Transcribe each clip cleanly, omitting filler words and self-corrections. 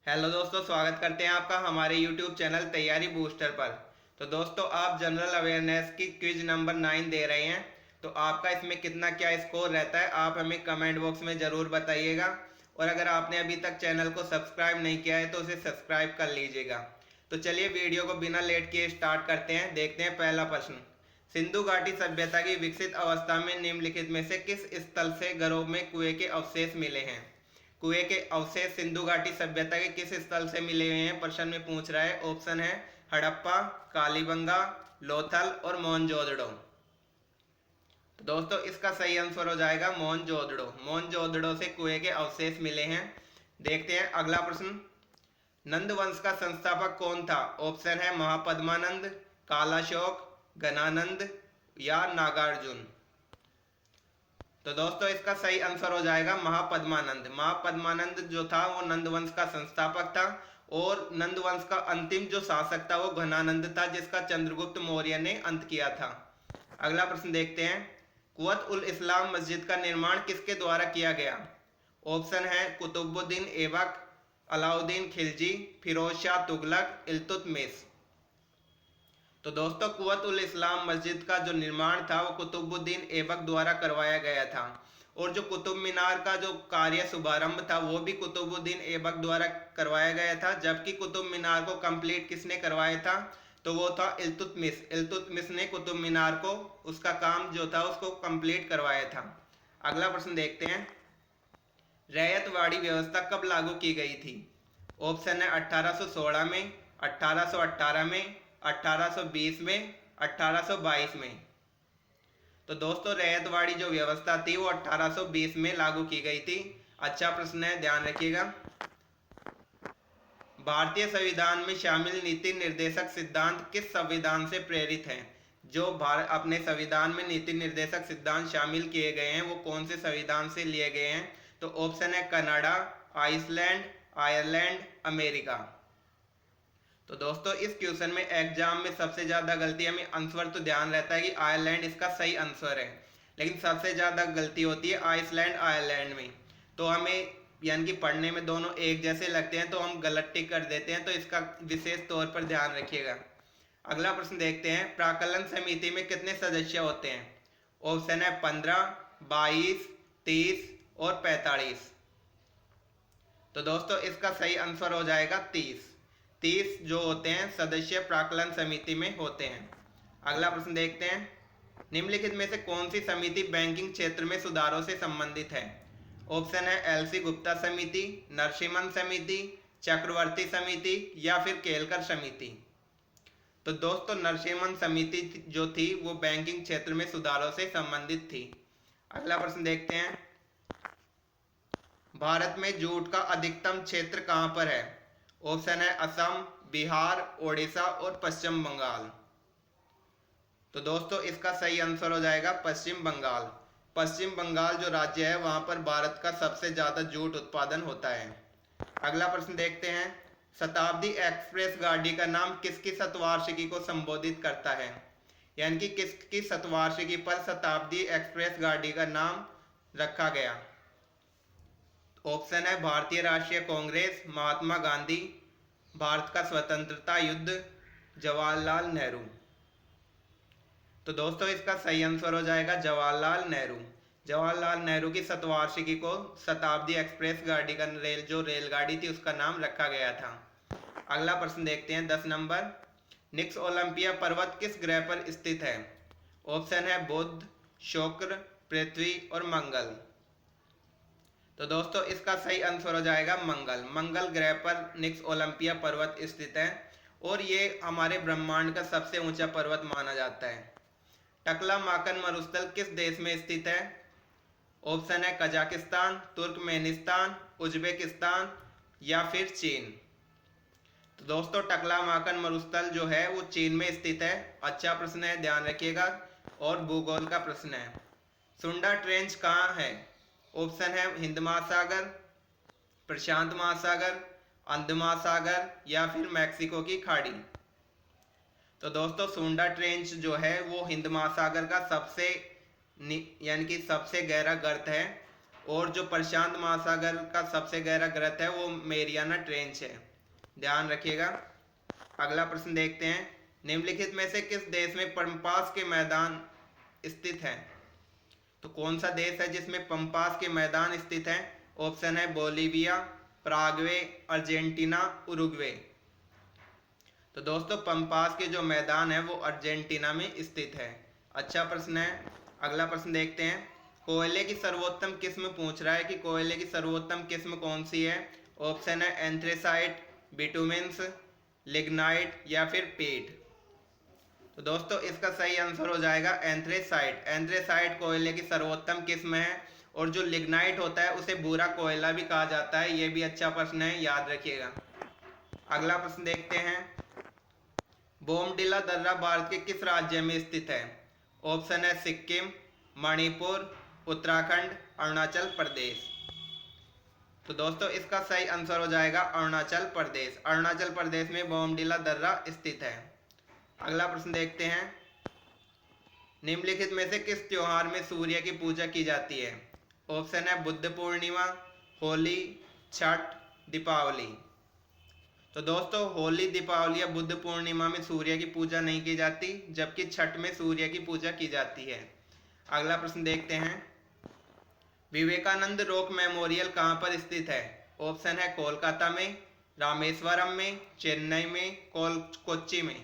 Hello दोस्तों, स्वागत करते हैं आपका हमारे YouTube चैनल तैयारी बूस्टर पर। तो दोस्तों, आप जनरल अवेयरनेस की क्विज नंबर 9 दे रहे हैं। तो आपका इसमें कितना क्या स्कोर रहता है आप हमें कमेंट बॉक्स में ज़रूर बताइएगा। और अगर आपने अभी तक चैनल को सब्सक्राइब नहीं किया है तो उसे सब्सक्राइब कर लीजिएगा। तो चलिए वीडियो को बिना लेट किए स्टार्ट करते हैं। देखते हैं पहला प्रश्न। सिंधु घाटी सभ्यता की विकसित अवस्था में निम्नलिखित में से किस स्थल से घरों में कुएं के अवशेष मिले हैं? कुएं के अवशेष सिंधु घाटी सभ्यता के किस स्थल से मिले हुए हैं प्रश्न में पूछ रहा है। ऑप्शन है हड़प्पा, कालीबंगा, लोथल और मोहनजोदड़ो। तो दोस्तों, इसका सही आंसर हो जाएगा मोहनजोदड़ो। मोहनजोदड़ो से कुएं के अवशेष मिले हैं। देखते हैं अगला प्रश्न। नंद वंश का संस्थापक कौन था? ऑप्शन है महापद्मानंद, कालाशोक, घनानंद या नागार्जुन। तो दोस्तों, इसका सही आंसर हो जाएगा महापद्मानंद। महापद्मानंद जो था वो नंदवंश का संस्थापक था। और नंदवंश का अंतिम जो शासक था वो घनानंद था, जिसका चंद्रगुप्त मौर्य ने अंत किया था। अगला प्रश्न देखते हैं। कुवत उल इस्लाम मस्जिद का निर्माण किसके द्वारा किया गया? ऑप्शन है कुतुबुद्दीन ऐबक, अलाउद्दीन खिलजी, फिरोज शाह तुगलक, इल्तुतमिश। तो दोस्तों, कुवत उल इस्लाम मस्जिद का जो निर्माण था वो कुतुबुद्दीन ऐबक द्वारा करवाया गया था। और जो कुतुब मीनार का जो कार्य शुभारंभ था वो भी कुतुबुद्दीन ऐबक द्वारा करवाया गया था। जबकि कुतुब मीनार को कंप्लीट किसने करवाया था? तो वो था इल्तुतमिश। इल्तुतमिश ने कुतुब मीनार को, उसका काम जो था उसको कंप्लीट करवाया था। अगला प्रश्न देखते हैं। रैयतवाड़ी व्यवस्था कब लागू की गई थी? ऑप्शन है 1816 में, 1818 में, 1820 में, 1822 में। तो दोस्तों, रैयतवाड़ी जो व्यवस्था थी वो 1820 में लागू की गई थी। अच्छा प्रश्न है, ध्यान रखिएगा। भारतीय संविधान में शामिल नीति निर्देशक सिद्धांत किस संविधान से प्रेरित हैं? जो भारत अपने संविधान में नीति निर्देशक सिद्धांत शामिल किए गए हैं वो कौन से संविधान से लिए गए हैं? तो ऑप्शन है कनाडा, आइसलैंड, आयरलैंड, अमेरिका। तो दोस्तों, इस क्वेश्चन में एग्जाम में सबसे ज्यादा गलती, हमें आंसर तो ध्यान रहता है कि आयरलैंड इसका सही आंसर है, लेकिन सबसे ज्यादा गलती होती है आइसलैंड, आयरलैंड में। तो हमें यानी कि पढ़ने में दोनों एक जैसे लगते हैं तो हम गलत टिक कर देते हैं, तो इसका विशेष तौर पर ध्यान रखिएगा। अगला प्रश्न देखते हैं। प्राक्कलन समिति में कितने सदस्य होते हैं? ऑप्शन है 15, 22, 30 और 45। तो दोस्तों, इसका सही आंसर हो जाएगा 30। 30 जो होते हैं सदस्य प्राक्कलन समिति में होते हैं। अगला प्रश्न देखते हैं। निम्नलिखित में से कौन सी समिति बैंकिंग क्षेत्र में सुधारों से संबंधित है? ऑप्शन है एलसी गुप्ता समिति, नरसिम्हन समिति, चक्रवर्ती समिति या फिर केलकर समिति। तो दोस्तों, नरसिम्हन समिति जो थी वो बैंकिंग क्षेत्र में सुधारों से संबंधित थी। अगला प्रश्न देखते हैं। भारत में जूट का अधिकतम क्षेत्र कहां पर है? ऑप्शन है असम, बिहार, ओडिशा और पश्चिम बंगाल। तो दोस्तों, इसका सही आंसर हो जाएगा पश्चिम बंगाल। पश्चिम बंगाल जो राज्य है वहां पर भारत का सबसे ज्यादा जूट उत्पादन होता है। अगला प्रश्न देखते हैं। शताब्दी एक्सप्रेस गाड़ी का नाम किसकी शतवार्षिकी को संबोधित करता है? यानी कि किसकी शतवार्षिकी पर शताब्दी एक्सप्रेस गाड़ी का नाम रखा गया? ऑप्शन है भारतीय राष्ट्रीय कांग्रेस, महात्मा गांधी, भारत का स्वतंत्रता युद्ध, जवाहरलाल नेहरू। तो दोस्तों, इसका सही आंसर हो जाएगा जवाहरलाल नेहरू। जवाहरलाल नेहरू की शतवार्षिकी को शताब्दी एक्सप्रेस गाड़ी का जो रेलगाड़ी थी उसका नाम रखा गया था। अगला प्रश्न देखते हैं 10 नंबर। निक्स ओलंपिया पर्वत किस ग्रह पर स्थित है? ऑप्शन है बुध, शुक्र, पृथ्वी और मंगल। तो दोस्तों, इसका सही आंसर हो जाएगा मंगल। मंगल ग्रह पर निक्स ओलंपिया पर्वत स्थित है और ये हमारे ब्रह्मांड का सबसे ऊंचा पर्वत माना जाता है। टकला माकन मरुस्थल किस देश में स्थित है? ऑप्शन है कजाकिस्तान, तुर्कमेनिस्तान, उज्बेकिस्तान या फिर चीन। तो दोस्तों, टकला माकन मरुस्थल जो है वो चीन में स्थित है। अच्छा प्रश्न है, ध्यान रखिएगा और भूगोल का प्रश्न है। सुंडा ट्रेंच कहाँ है? ऑप्शन है हिंद महासागर, प्रशांत महासागर, अंध महासागर या फिर मैक्सिको की खाड़ी। तो दोस्तों, सुंडा ट्रेंच जो है वो हिंद महासागर का सबसे यानी कि सबसे गहरा गर्त है और जो प्रशांत महासागर का सबसे गहरा ग्रत है वो मेरियाना ट्रेंच है। ध्यान रखिएगा। अगला प्रश्न देखते हैं, निम्नलिखित में से किस देश में पंपास के मैदान स्थित है? तो कौन सा देश है जिसमें पंपास के मैदान स्थित हैं? ऑप्शन है बोलीविया, पराग्वे, अर्जेंटीना, उरुग्वे। तो दोस्तों पंपास के जो मैदान है वो अर्जेंटीना में स्थित है। अच्छा प्रश्न है। अगला प्रश्न देखते हैं, कोयले की सर्वोत्तम किस्म पूछ रहा है कि कोयले की सर्वोत्तम किस्म कौन सी है? ऑप्शन है एंथ्रेसाइट, बिटुमेंस, लिग्नाइट या फिर पीट। तो दोस्तों इसका सही आंसर हो जाएगा एंथ्रेसाइट। एंथ्रेसाइट कोयले की सर्वोत्तम किस्म है। और जो लिग्नाइट होता है उसे भूरा कोयला भी कहा जाता है। यह भी अच्छा प्रश्न है, याद रखिएगा। अगला प्रश्न देखते हैं, बोमडिला दर्रा भारत के किस राज्य में स्थित है? ऑप्शन है सिक्किम, मणिपुर, उत्तराखंड, अरुणाचल प्रदेश। तो दोस्तों इसका सही आंसर हो जाएगा अरुणाचल प्रदेश। अरुणाचल प्रदेश में बोमडिला दर्रा स्थित है। अगला प्रश्न देखते हैं, निम्नलिखित में से किस त्योहार में सूर्य की पूजा की जाती है? ऑप्शन है बुद्ध पूर्णिमा, होली, छठ, दीपावली। तो दोस्तों होली, दीपावली या बुद्ध पूर्णिमा में सूर्य की पूजा नहीं की जाती, जबकि छठ में सूर्य की पूजा की जाती है। अगला प्रश्न देखते हैं, विवेकानंद रॉक मेमोरियल कहाँ पर स्थित है? ऑप्शन है कोलकाता में, रामेश्वरम में, चेन्नई में, कोच्चि में।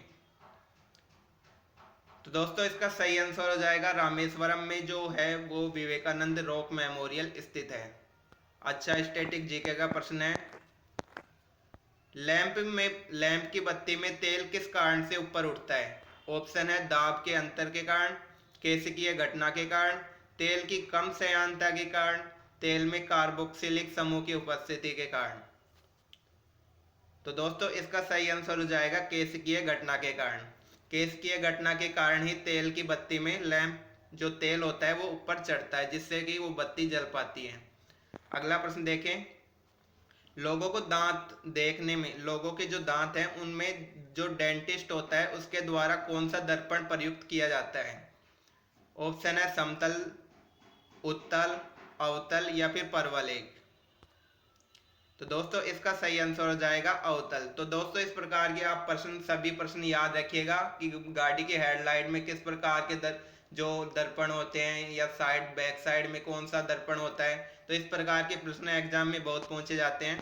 तो दोस्तों इसका सही आंसर हो जाएगा रामेश्वरम में जो है वो विवेकानंद रॉक मेमोरियल स्थित है। अच्छा स्टैटिक जीके का प्रश्न है, लैंप की बत्ती में तेल किस कारण से ऊपर उठता है? ऑप्शन है दाब के अंतर के कारण, केशिकीय घटना के कारण, तेल की कम श्यानता के कारण, तेल में कार्बोक्सिलिक समूह की उपस्थिति के कारण। तो दोस्तों इसका सही आंसर हो जाएगा केशिकीय घटना के कारण। केशिकीय घटना के कारण ही तेल की बत्ती में लैंप जो तेल होता है वो ऊपर चढ़ता है, जिससे कि वो बत्ती जल पाती है। अगला प्रश्न देखें, लोगों को दांत देखने में, लोगों के जो दांत हैं उनमें जो डेंटिस्ट होता है उसके द्वारा कौन सा दर्पण प्रयुक्त किया जाता है? ऑप्शन है समतल, उत्तल, अवतल या फिर परवलयिक। तो दोस्तों इसका सही आंसर हो जाएगा अवतल। तो दोस्तों इस प्रकार के आप सभी प्रश्न याद रखिएगा कि गाड़ी के हेडलाइट में किस प्रकार के जो दर्पण होते हैं या बैक साइड में कौन सा दर्पण होता है। तो इस प्रकार के प्रश्न एग्जाम में बहुत पूछे जाते हैं।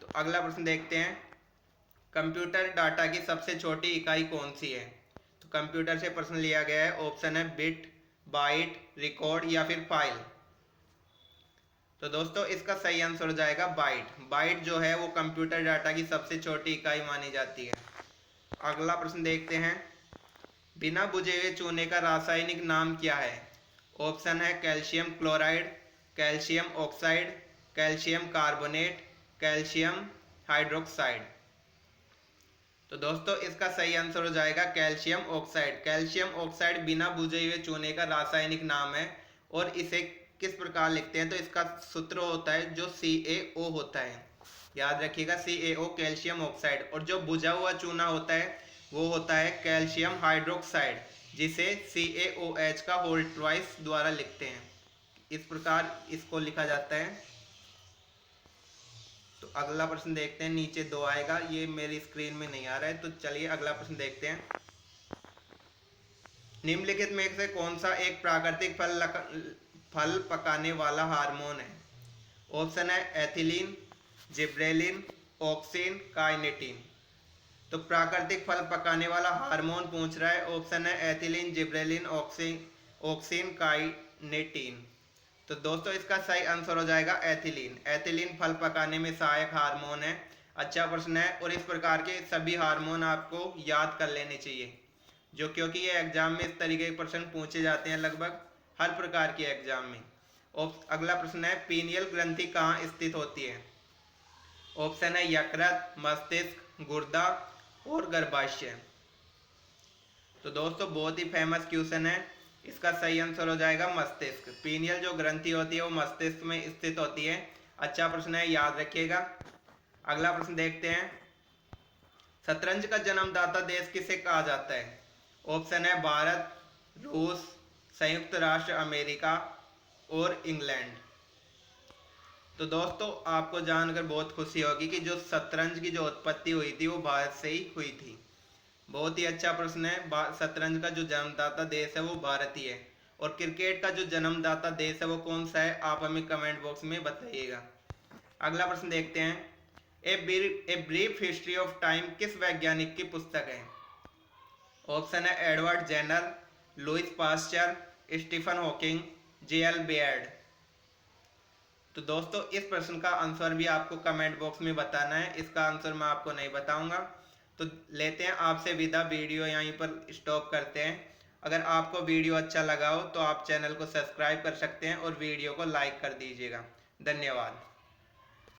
तो अगला प्रश्न देखते हैं, कंप्यूटर डाटा की सबसे छोटी इकाई कौन सी है? तो कंप्यूटर से प्रश्न लिया गया है। ऑप्शन है बिट, बाइट, रिकॉर्ड या फिर फाइल। तो दोस्तों इसका सही आंसर हो जाएगा बाइट। बाइट जो है वो कंप्यूटर डाटा की सबसे छोटी इकाई मानी जाती है। अगला प्रश्न देखते हैं, बिना बुझे हुए चूने का रासायनिक नाम क्या है? ऑप्शन है calcium chloride, calcium oxide, calcium carbonate, calcium hydroxide. तो दोस्तों इसका सही आंसर हो जाएगा कैल्शियम ऑक्साइड। कैल्शियम ऑक्साइड बिना बुझे हुए चूने का रासायनिक नाम है। और इसे किस प्रकार लिखते हैं? तो इसका सूत्र होता है जो CaO होता है, याद रखिएगा CaO कैल्शियम ऑक्साइड। और जो बुझा हुआ चूना होता है वो होता है कैल्शियम हाइड्रोक्साइड, जिसे CaOH का होल ट्वाइस द्वारा लिखते हैं। इस प्रकार इसको लिखा जाता है। तो अगला प्रश्न देखते हैं, नीचे 2 आएगा, ये मेरी स्क्रीन में नहीं आ रहा है। तो चलिए अगला प्रश्न देखते हैं, निम्नलिखित में से कौन सा एक प्राकृतिक फल पकाने वाला हार्मोन है? ऑप्शन है एथिलीन, जिब्रेलिन, ऑक्सिन, काइनेटिन। तो प्राकृतिक फल पकाने वाला हार्मोन पूछ रहा है। ऑप्शन है एथिलीन, जिब्रेलिन, ऑक्सिन, काइनेटिन। तो दोस्तों इसका सही आंसर हो जाएगा एथिलीन। एथिलीन फल पकाने में सहायक हार्मोन है। अच्छा प्रश्न है। और इस प्रकार के सभी हार्मोन आपको याद कर लेने चाहिए, जो क्योंकि ये एग्जाम में इस तरीके के प्रश्न पूछे जाते हैं लगभग हर प्रकार के एग्जाम में। अगला प्रश्न है, पीनियल ग्रंथि कहाँ स्थित होती है? ऑप्शन है यकृत, मस्तिष्क, गुर्दा और गर्भाशय। तो दोस्तों बहुत ही फेमस क्वेश्चन है। इसका सही आंसर हो जाएगा मस्तिष्क। पीनियल जो ग्रंथि होती है वो मस्तिष्क में स्थित होती है। अच्छा प्रश्न है, याद रखिएगा। अगला प्रश्न देखते हैं, शतरंज का जन्मदाता देश किसे कहा जाता है? ऑप्शन है भारत, रूस, संयुक्त राष्ट्र अमेरिका और इंग्लैंड। तो दोस्तों आपको जानकर बहुत खुशी होगी कि जो शतरंज की जो उत्पत्ति हुई थी वो भारत से ही हुई थी। बहुत ही अच्छा प्रश्न है। शतरंज का जो जन्मदाता देश है वो भारत ही है। और क्रिकेट का जो जन्मदाता देश है वो कौन सा है, आप हमें कमेंट बॉक्स में बताइएगा। अगला प्रश्न देखते हैं। A brief history of time किस वैज्ञानिक की पुस्तक है? ऑप्शन है Edward Jenner, Louis Pasteur, Stephen Hawking, J L. Baird. तो दोस्तों इस प्रश्न का आंसर भी आपको कमेंट बॉक्स में बताना है, इसका आंसर मैं आपको नहीं बताऊंगा। तो लेते हैं आपसे विदा, वीडियो यहीं पर स्टॉप करते हैं। अगर आपको वीडियो अच्छा लगा हो तो आप चैनल को सब्सक्राइब कर सकते हैं और वीडियो को लाइक कर दीजिएगा। धन्यवाद।